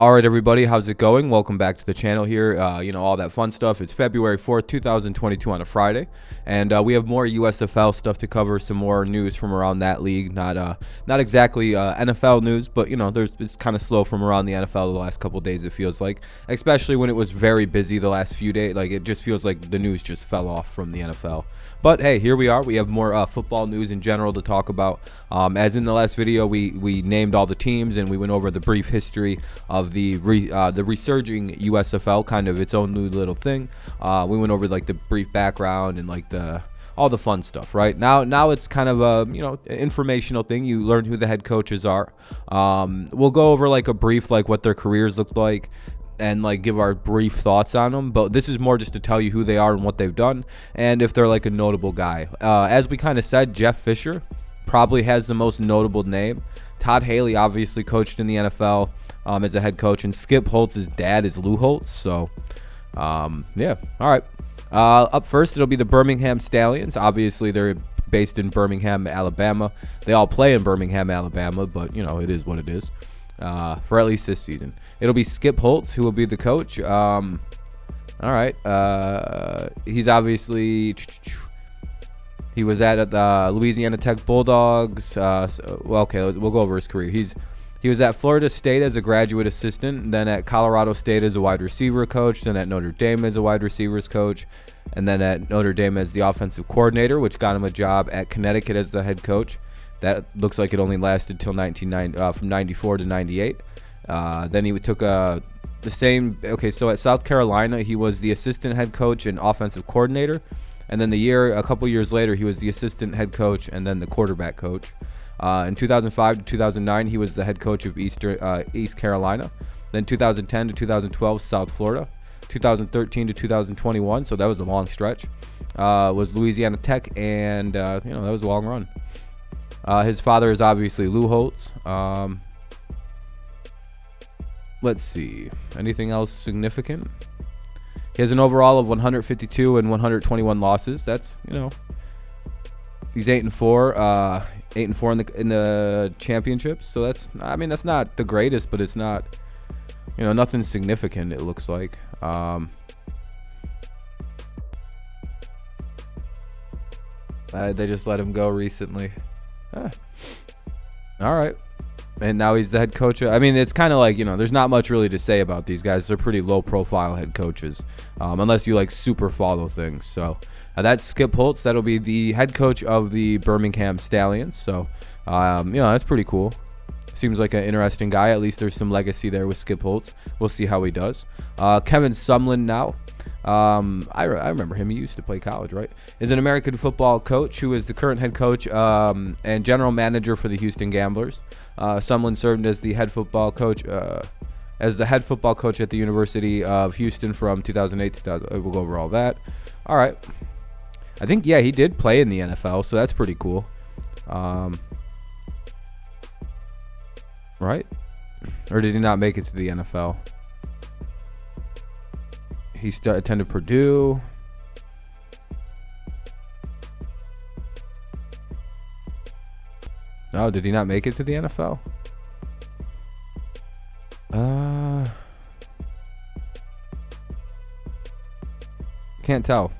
All right, everybody, how's it going? Welcome back to the channel here. All that fun stuff. It's February 4th, 2022 on a Friday, and we have more USFL stuff to cover, some more news from around that league. Not exactly NFL news, but, it's kind of slow from around the NFL the last couple of days, it feels like, especially when it was very busy the last few days. Like, it just feels like the news just fell off from the NFL. But hey, here we are. We have more football news in general to talk about. As in the last video, we named all the teams and we went over the brief history of the resurging USFL, kind of its own new little thing. We went over like the brief background and like all the fun stuff. Right now it's kind of a informational thing. You learn who the head coaches are. We'll go over like a brief like what their careers looked like, and like give our brief thoughts on them, but this is more just to tell you who they are and what they've done, and if they're like a notable guy. As we kind of said, Jeff Fisher probably has the most notable name. Todd Haley obviously coached in the NFL as a head coach, and Skip Holtz's dad is Lou Holtz. So yeah, all right. Up first, it'll be the Birmingham Stallions. Obviously, they're based in Birmingham, Alabama. They all play in Birmingham, Alabama, but it is what it is. For at least this season, it'll be Skip Holtz who will be the coach. All right. He's obviously he was at the Louisiana Tech Bulldogs. Okay, we'll go over his career. He was at Florida State as a graduate assistant, then at Colorado State as a wide receiver coach, then at Notre Dame as a wide receivers coach, and then at Notre Dame as the offensive coordinator, which got him a job at Connecticut as the head coach. That looks like it only lasted till from 94 to 98. Then he took the same. Okay, so at South Carolina, he was the assistant head coach and offensive coordinator. And then a couple years later, he was the assistant head coach and then the quarterback coach. In 2005 to 2009, he was the head coach of East Carolina. Then 2010 to 2012, South Florida. 2013 to 2021, so that was a long stretch. Was Louisiana Tech, and that was a long run. His father is obviously Lou Holtz. Let's see. Anything else significant? He has an overall of 152 and 121 losses. That's, he's 8-4. 8-4 in the championships. So that's not the greatest, but it's not, nothing significant, it looks like. They just let him go recently. All right. And now he's the head coach. It's kind of like, there's not much really to say about these guys. They're pretty low profile head coaches, unless you like super follow things. So that's Skip Holtz. That'll be the head coach of the Birmingham Stallions. So, that's pretty cool. Seems like an interesting guy. At least there's some legacy there with Skip Holtz. We'll see how he does. Kevin Sumlin now. I remember him. He used to play college, right? Is an American football coach who is the current head coach and general manager for the Houston Gamblers. Sumlin served as the head football coach at the University of Houston from 2008 to 2000. We'll go over all that. All right. I think he did play in the NFL, so that's pretty cool. Right? Or did he not make it to the NFL? He attended Purdue. No, did he not make it to the NFL? Can't tell.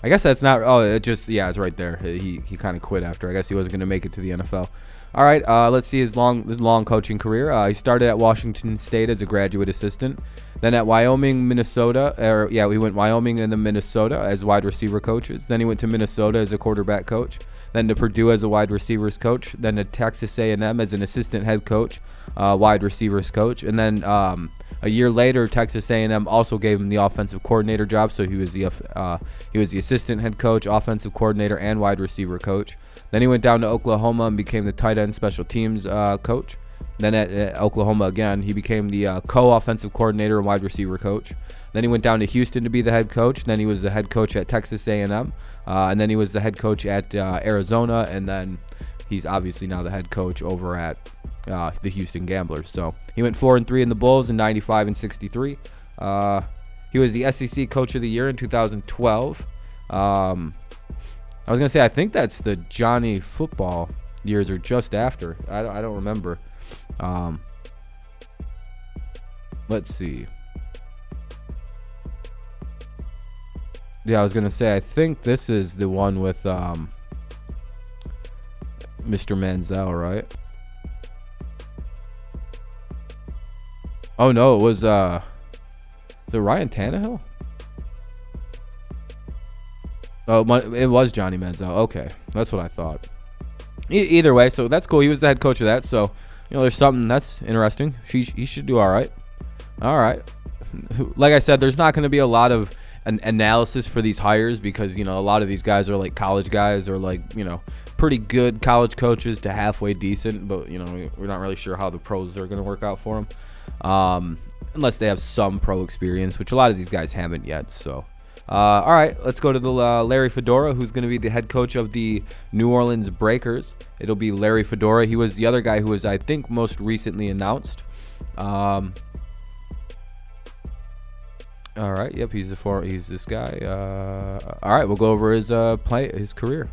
I guess that's not. Oh, it's right there. He kind of quit after. I guess he wasn't going to make it to the NFL. All right, let's see his long coaching career. He started at Washington State as a graduate assistant. Then at Wyoming, Minnesota, we went Wyoming and then Minnesota as wide receiver coaches. Then he went to Minnesota as a quarterback coach. Then to Purdue as a wide receivers coach. Then to Texas A&M as an assistant head coach, wide receivers coach. And then a year later, Texas A&M also gave him the offensive coordinator job. So he was the assistant head coach, offensive coordinator, and wide receiver coach. Then he went down to Oklahoma and became the tight end special teams coach. Then at Oklahoma again, he became the co-offensive coordinator and wide receiver coach. Then he went down to Houston to be the head coach. Then he was the head coach at Texas A&M. And then he was the head coach at Arizona. And then he's obviously now the head coach over at the Houston Gamblers. So he went 4-3 in the Bulls in 95 and 63. He was the SEC Coach of the Year in 2012. I was going to say, I think that's the Johnny football years or just after. I don't remember. Let's see. Yeah, I was gonna say, I think this is the one with Mr. Manziel, right? Oh no, it was the Ryan Tannehill. Oh, it was Johnny Manziel. Okay, that's what I thought. Either way, so that's cool. He was the head coach of that, so there's something that's interesting. He should do all right. All right. Like I said, there's not going to be a lot of an analysis for these hires because a lot of these guys are like college guys or like pretty good college coaches to halfway decent, but we're not really sure how the pros are going to work out for them, unless they have some pro experience, which a lot of these guys haven't yet. So. All right, let's go to the Larry Fedora, who's going to be the head coach of the New Orleans Breakers. It'll be Larry Fedora. He was the other guy who was, I think, most recently announced. All right, yep, he's this guy. All right, we'll go over his career.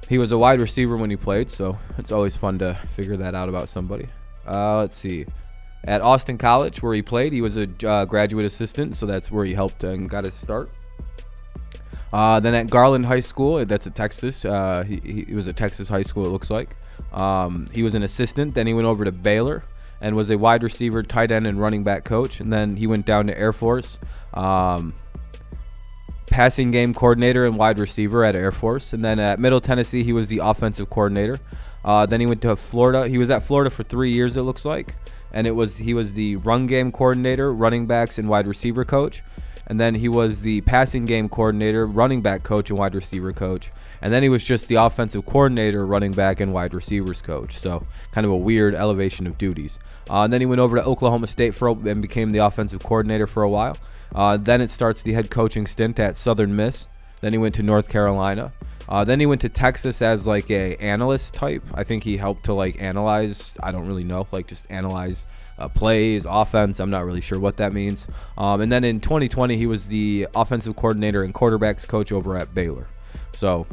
He was a wide receiver when he played, so it's always fun to figure that out about somebody. Let's see. At Austin College, where he played, he was a graduate assistant, so that's where he helped and got his start. Then at Garland High School, that's at Texas. He was at Texas High School, it looks like. He was an assistant. Then he went over to Baylor and was a wide receiver, tight end, and running back coach. And then he went down to Air Force, passing game coordinator and wide receiver at Air Force. And then at Middle Tennessee, he was the offensive coordinator. Then he went to Florida. He was at Florida for 3 years, it looks like. And he was the run game coordinator, running backs, and wide receiver coach. And then he was the passing game coordinator, running back coach, and wide receiver coach. And then he was just the offensive coordinator, running back, and wide receivers coach. So kind of a weird elevation of duties. And then he went over to Oklahoma State and became the offensive coordinator for a while. Then it starts the head coaching stint at Southern Miss. Then he went to North Carolina. Then he went to Texas as like a analyst type. I think he helped to like analyze. I don't really know, like just analyze plays, offense. I'm not really sure what that means. And then in 2020, he was the offensive coordinator and quarterbacks coach over at Baylor. So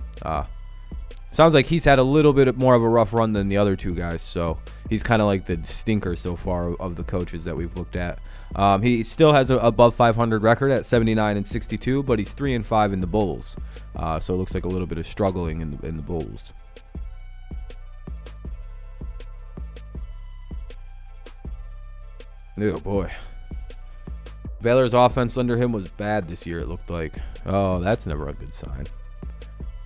sounds like he's had a little bit more of a rough run than the other two guys. So he's kind of like the stinker so far of the coaches that we've looked at. He still has an above 500 record at 79-62, but he's 3-5 in the bowls. So it looks like a little bit of struggling in the bowls. Oh boy. Baylor's offense under him was bad this year, it looked like. Oh, that's never a good sign.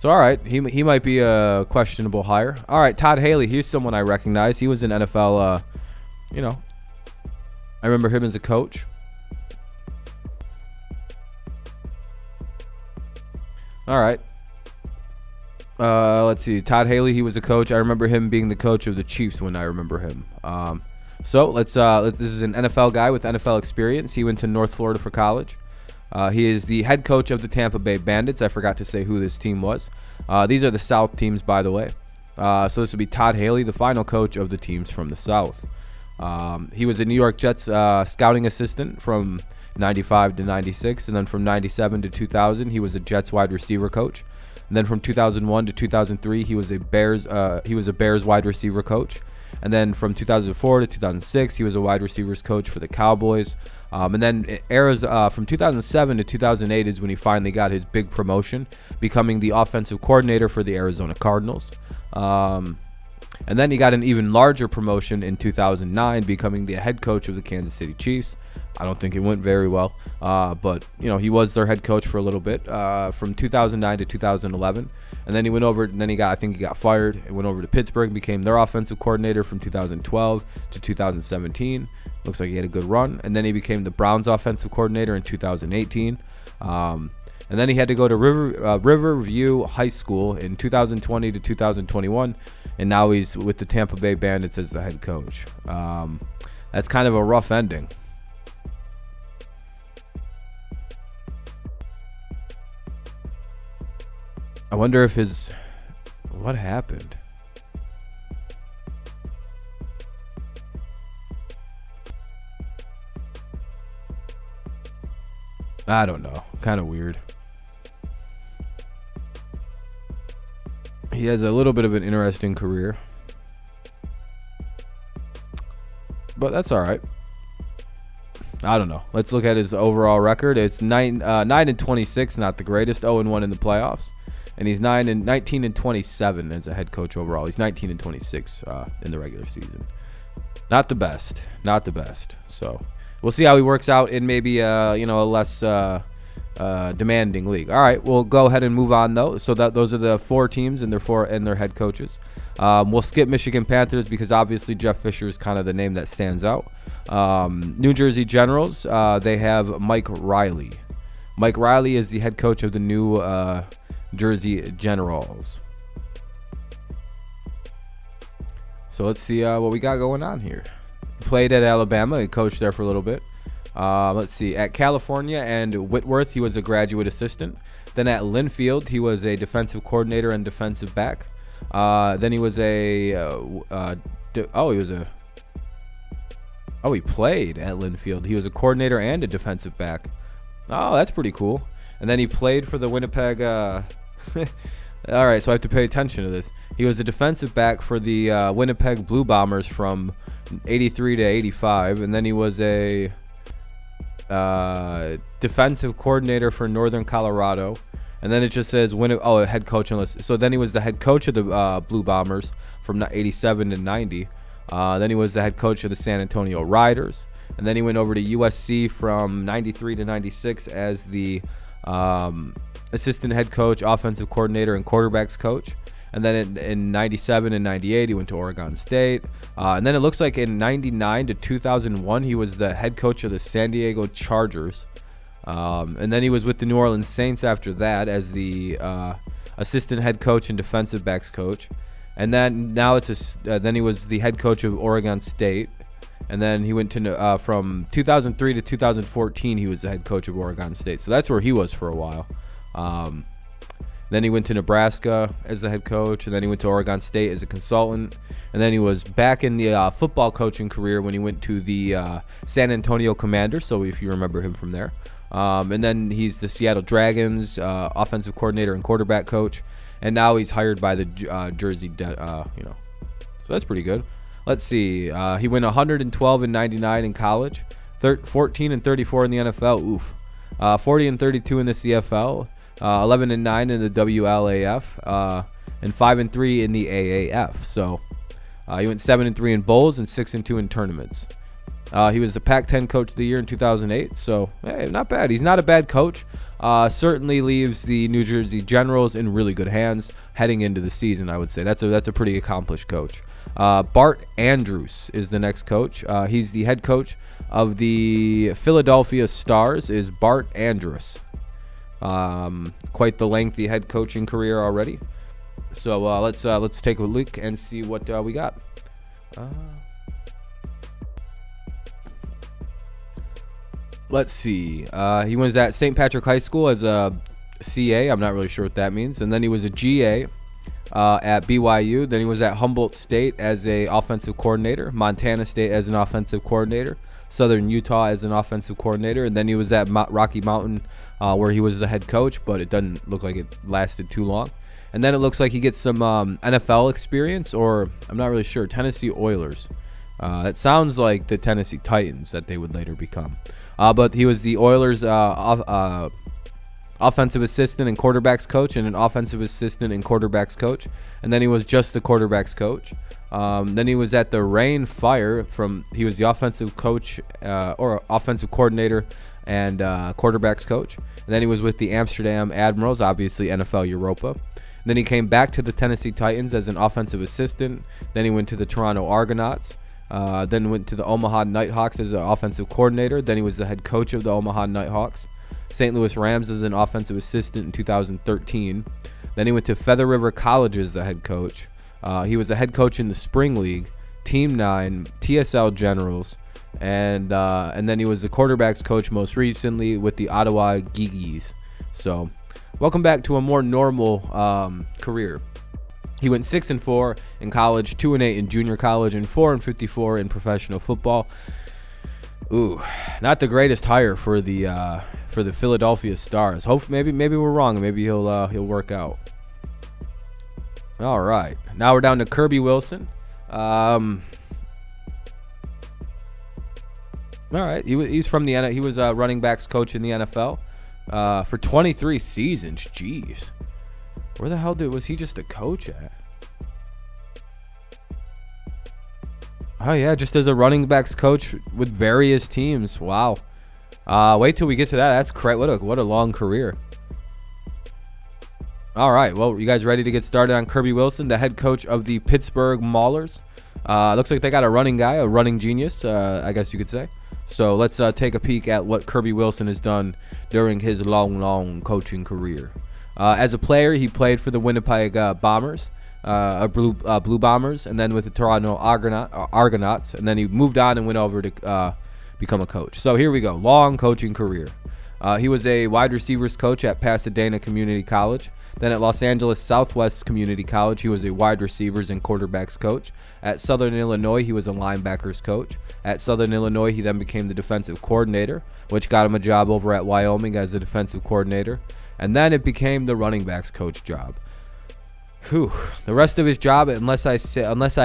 So, all right, he might be a questionable hire. All right, Todd Haley, here's someone I recognize. He was an NFL, I remember him as a coach. All right. Let's see. Todd Haley, he was a coach. I remember him being the coach of the Chiefs when I remember him. So let's this is an NFL guy with NFL experience. He went to North Florida for college. He is the head coach of the Tampa Bay Bandits. I forgot to say who this team was. These are the South teams, by the way. So this would be Todd Haley, the final coach of the teams from the South. He was a New York Jets scouting assistant from 95 to 96, and then from 97 to 2000, he was a Jets wide receiver coach. And then from 2001 to 2003, he was a Bears wide receiver coach. And then from 2004 to 2006, he was a wide receivers coach for the Cowboys. And then from 2007 to 2008 is when he finally got his big promotion, becoming the offensive coordinator for the Arizona Cardinals. And then he got an even larger promotion in 2009, becoming the head coach of the Kansas City Chiefs. I don't think it went very well, but he was their head coach for a little bit, from 2009 to 2011. And then he went over, and then he got fired and went over to Pittsburgh, became their offensive coordinator from 2012 to 2017. Looks like he had a good run. And then he became the Browns offensive coordinator in 2018. And then he had to go to Riverview High School in 2020 to 2021. And now he's with the Tampa Bay Bandits as the head coach. That's kind of a rough ending. I wonder if what happened? I don't know. Kind of weird. He has a little bit of an interesting career. but that's all right. I don't know. Let's look at his overall record. It's 9-26, not the greatest. 0-1 in the playoffs, and he's 19-27 as a head coach overall. He's 19-26 in the regular season. Not the best. Not the best. So we'll see how he works out in maybe a less demanding league. All right, we'll go ahead and move on though. So those are the 4 teams and their head coaches. We'll skip Michigan Panthers because obviously Jeff Fisher is kind of the name that stands out. New Jersey Generals, they have Mike Riley. Mike Riley is the head coach of the New Jersey Generals. So let's see what we got going on here. Played at Alabama. He coached there for a little bit. Let's see. At California and Whitworth, he was a graduate assistant. Then at Linfield, he was a defensive coordinator and defensive back. Then he was he played at Linfield. He was a coordinator and a defensive back. Oh, that's pretty cool. And then he played for the Winnipeg. All right, so I have to pay attention to this. He was a defensive back for the Winnipeg Blue Bombers from 83 to 85, and then he was a defensive coordinator for Northern Colorado. And then it just says head coach unless. So then he was the head coach of the Blue Bombers from 87 to 90. Then he was the head coach of the San Antonio Riders. And then he went over to USC from 93 to 96 as the assistant head coach, offensive coordinator, and quarterbacks coach. And then in 97 and 98, he went to Oregon State. And then it looks like in 99 to 2001, he was the head coach of the San Diego Chargers. And then he was with the New Orleans Saints after that as the assistant head coach and defensive backs coach. And then then he was the head coach of Oregon State. And then he went to from 2003 to 2014, he was the head coach of Oregon State. So that's where he was for a while. Then he went to Nebraska as the head coach, and then he went to Oregon State as a consultant. And then he was back in the football coaching career when he went to the San Antonio Commanders, so if you remember him from there. And then he's the Seattle Dragons offensive coordinator and quarterback coach. And now he's hired by the Jersey, So that's pretty good. Let's see. He went 112 and 99 in college, 14 and 34 in the NFL. Oof. 40 and 32 in the CFL. 11 and 9 in the WLAF, and 5 and 3 in the AAF. So he went 7 and 3 in bowls and 6 and 2 in tournaments. He was the Pac-10 Coach of the Year in 2008. So hey, not bad. He's not a bad coach. Certainly leaves the New Jersey Generals in really good hands heading into the season. I would say that's a pretty accomplished coach. Bart Andrews is the next coach. He's the head coach of the Philadelphia Stars. Is Bart Andrus. Quite the lengthy head coaching career already. So let's take a look and see what we got. Let's see. He was at St. Patrick High School as a CA. I'm not really sure what that means. And then he was a GA at BYU. Then he was at Humboldt State as a offensive coordinator. Montana State as an offensive coordinator. Southern Utah as an offensive coordinator. And then he was at Rocky Mountain where he was the head coach, but it doesn't look like it lasted too long. And then it looks like he gets some NFL experience, or I'm not really sure, Tennessee Oilers. It sounds like the Tennessee Titans that they would later become. But he was the Oilers offensive assistant and quarterbacks coach, and an offensive assistant and quarterbacks coach. And then he was just the quarterbacks coach. Then he was at the Rain Fire. He was the offensive coach or offensive coordinator and quarterbacks coach. And then he was with the Amsterdam Admirals, obviously NFL Europa. And then he came back to the Tennessee Titans as an offensive assistant. Then he went to the Toronto Argonauts. Then went to the Omaha Nighthawks as an offensive coordinator. Then he was the head coach of the Omaha Nighthawks. St. Louis Rams as an offensive assistant in 2013. Then he went to Feather River College as the head coach. He was a head coach in the Spring League, Team 9, TSL Generals, and then he was the quarterbacks coach most recently with the Ottawa Geegies. So, welcome back to a more normal career. He went 6-4 in college, 2-8 in junior college, and 4-54 in professional football. Ooh, not the greatest hire for the Philadelphia Stars. Hope maybe we're wrong. Maybe he'll work out. All right, now we're down to Kirby Wilson. All right, he's from the he was a running backs coach in the NFL for 23 seasons. Jeez, where the hell was he just a coach at? Oh yeah, just as a running backs coach with various teams. Wow. Wait till we get to that. That's what a long career. All right, well, you guys ready to get started on Kirby Wilson, the head coach of the Pittsburgh Maulers? Looks like they got a running guy, a running genius, I guess you could say. So let's take a peek at what Kirby Wilson has done during his long coaching career. As a player, he played for the Winnipeg Bombers, Blue Bombers, and then with the Toronto Argonauts, and then he moved on and went over to become a coach. So here we go, long coaching career. He was a wide receivers coach at Pasadena Community College. Then at Los Angeles Southwest Community College, he was a wide receivers and quarterbacks coach. At Southern Illinois, he was a linebackers coach. At Southern Illinois, he then became the defensive coordinator, which got him a job over at Wyoming as a defensive coordinator. And then it became the running backs coach job. The rest of his job, unless I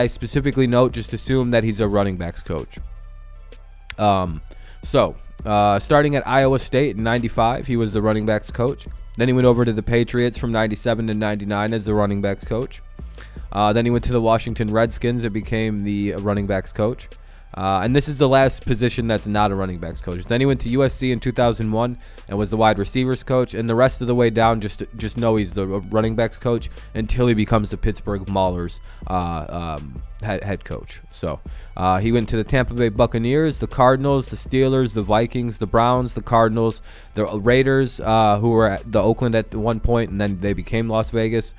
specifically note, just assume that he's a running backs coach. Starting at Iowa State in 95, he was the running backs coach. Then he went over to the Patriots from 97 to 99 as the running backs coach. Then he went to the Washington Redskins and became the running backs coach. And this is the last position that's not a running backs coach. Then he went to USC in 2001 and was the wide receivers coach. And the rest of the way down, just know he's the running backs coach until he becomes the Pittsburgh Maulers head coach. So he went to the Tampa Bay Buccaneers, the Cardinals, the Steelers, the Vikings, the Browns, the Cardinals, the Raiders, who were at the Oakland at one point, and then they became Las Vegas.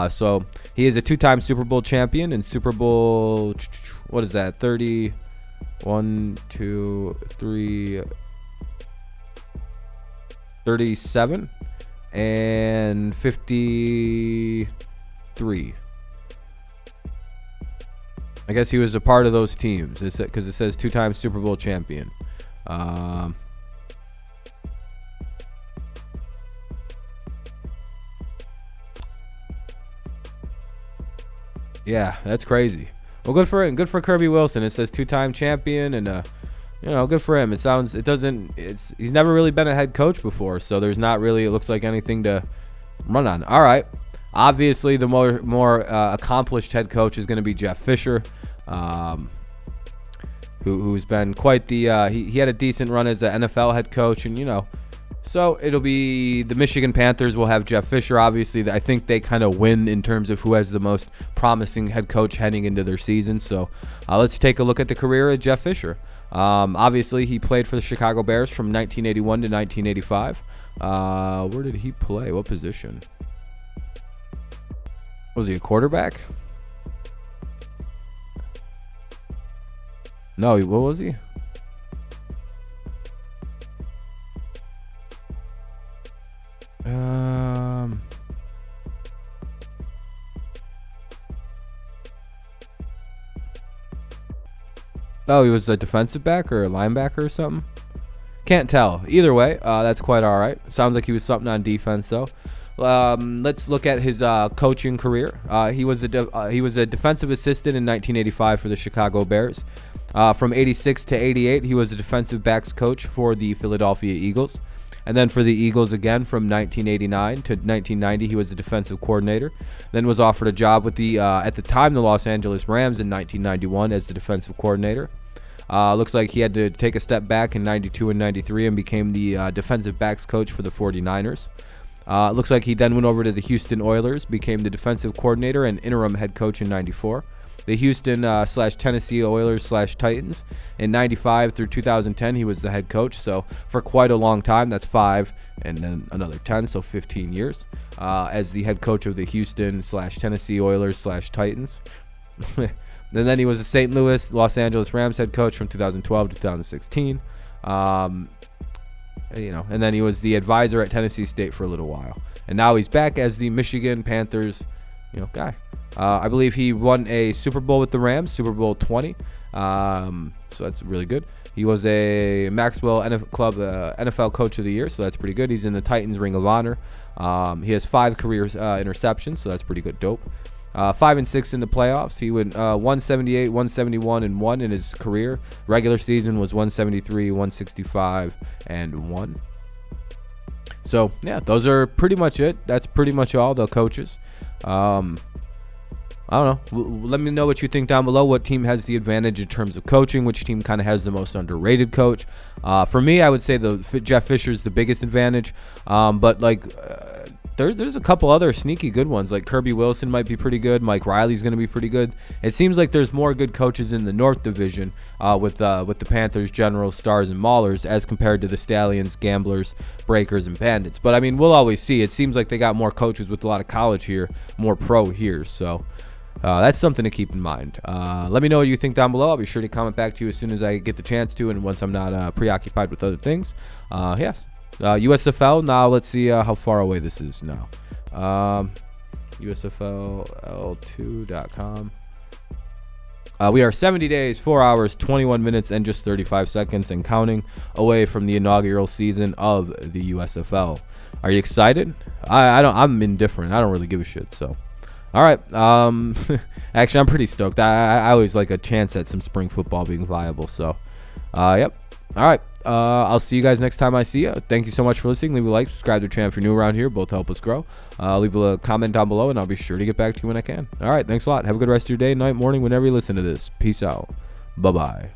So he is a two-time Super Bowl champion and Super Bowl, what is that, 37 and 53. I guess he was a part of those teams because it says two-time Super Bowl champion. Yeah, that's crazy. Well, good for him. Good for Kirby Wilson. It says two-time champion, and good for him. He's never really been a head coach before, so there's not really, it looks like, anything to run on. All right. Obviously, the more accomplished head coach is going to be Jeff Fisher, who's been quite the he had a decent run as an NFL head coach, and so it'll be the Michigan Panthers will have Jeff Fisher. Obviously, I think they kind of win in terms of who has the most promising head coach heading into their season. So let's take a look at the career of Jeff Fisher. Obviously, he played for the Chicago Bears from 1981 to 1985. Where did he play? What position? Was he a quarterback? No, what was he? Oh, he was a defensive back or a linebacker or something? Can't tell. Either way, that's quite all right. Sounds like he was something on defense, though. Let's look at his coaching career. He was a defensive assistant in 1985 for the Chicago Bears. From 86 to 88, he was a defensive backs coach for the Philadelphia Eagles. And then for the Eagles again from 1989 to 1990, he was a defensive coordinator. Then was offered a job with the, at the time, the Los Angeles Rams in 1991 as the defensive coordinator. Looks like he had to take a step back in 92 and 93 and became the defensive backs coach for the 49ers. Looks like he then went over to the Houston Oilers, became the defensive coordinator and interim head coach in 94. The Houston / Tennessee Oilers / Titans. In 95 through 2010, he was the head coach. So for quite a long time, that's 5 and then another 10, so 15 years as the head coach of the Houston / Tennessee Oilers / Titans. And then he was the St. Louis, Los Angeles Rams head coach from 2012 to 2016. And then he was the advisor at Tennessee State for a little while. And now he's back as the Michigan Panthers, guy. I believe he won a Super Bowl with the Rams, Super Bowl 20. So that's really good. He was a Maxwell NFL Coach of the Year, so that's pretty good. He's in the Titans Ring of Honor. He has 5 career interceptions, so that's pretty good. Dope. 5-6 in the playoffs. He went 178, 171, and 1 in his career. Regular season was 173, 165, and 1. So yeah, those are pretty much it. That's pretty much all the coaches. I don't know. Let me know what you think down below. What team has the advantage in terms of coaching? Which team kind of has the most underrated coach? For me, I would say Jeff Fisher's the biggest advantage. But like, there's a couple other sneaky good ones. Like Kirby Wilson might be pretty good. Mike Riley's going to be pretty good. It seems like there's more good coaches in the North Division with the Panthers, Generals, Stars, and Maulers as compared to the Stallions, Gamblers, Breakers, and Bandits. But I mean, we'll always see. It seems like they got more coaches with a lot of college here, more pro here. So. That's something to keep in mind. Let me know what you think down below. I'll be sure to comment back to you as soon as I get the chance to and once I'm not preoccupied with other things. Yes. USFL. Now let's see how far away this is now. USFL2.com. We are 70 days, 4 hours, 21 minutes, and just 35 seconds and counting away from the inaugural season of the USFL. Are you excited? I'm indifferent. I don't really give a shit, so. All right. Actually, I'm pretty stoked. I always like a chance at some spring football being viable. So, yep. All right. I'll see you guys next time I see you. Thank you so much for listening. Leave a like, subscribe to the channel if you're new around here. Both help us grow. Leave a comment down below, and I'll be sure to get back to you when I can. All right. Thanks a lot. Have a good rest of your day, night, morning, whenever you listen to this. Peace out. Bye-bye.